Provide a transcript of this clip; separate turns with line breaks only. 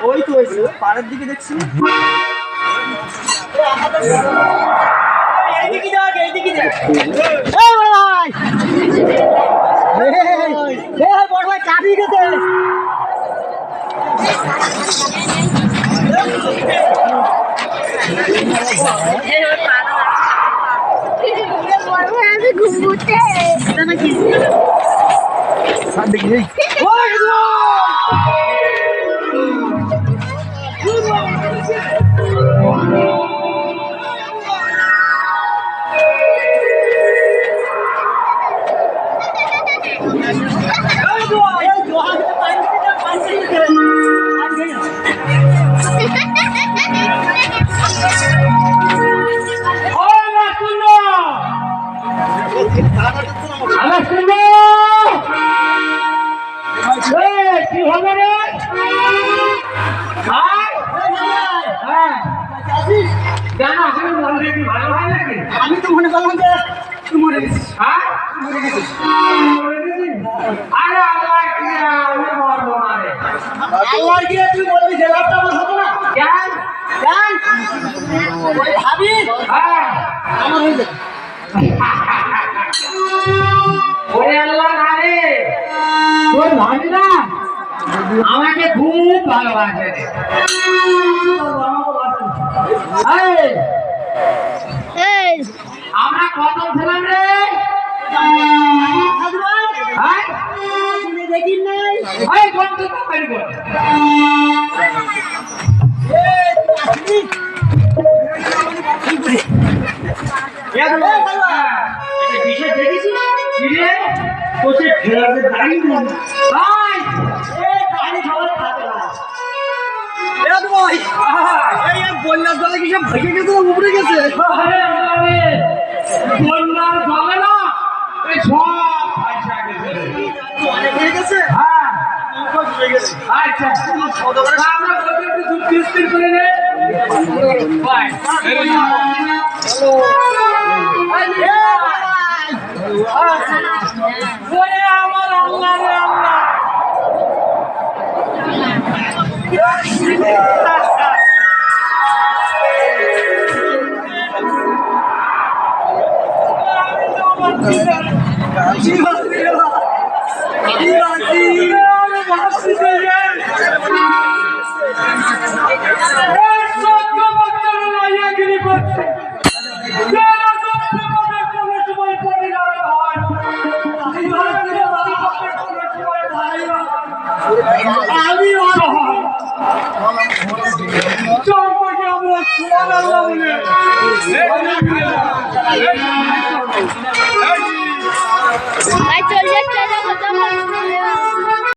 ওই তো পাড়ের দিকে দেখছি এইদিকে যাক এইদিকে যাক এই বড় ভাই কাটি গেছে
ঘুমুতে
আমি তো মনে করলাম যে তুই মরে গেছিস মরে গেছিস
আরে আল্লাহ কি আমি মরবো না রে
আল্লাহ দিয়ে তুই বলবি যে লাভটা আমার হতো না
কেন
কেন ওই ভাবি আমার হয়ে যাবে
ওরে আল্লাহ না রে তোর ভাবি না আমাকে খুব ভালোবাসে রে আমরা কত ছিলাম রে
দেখি নাই
বন্ধু তো পারি বল
বিশেষ দেখেছিস
কোচে ফেরাতে দাঁড়িয়ে ভাই
পানি খাবার খাবে না বন্যার জলে কি সব ভেঙে গেছে উপরে গেছে
বন্যার জলে না এই সব
অনেক হয়ে গেছে
হ্যাঁ
হয়ে গেছে
আচ্ছা আমরা একটু যুক্তি স্থির করে নে ভাই ওরে আমার আল্লাহ রে আল্লাহ আমি
ওই না খাই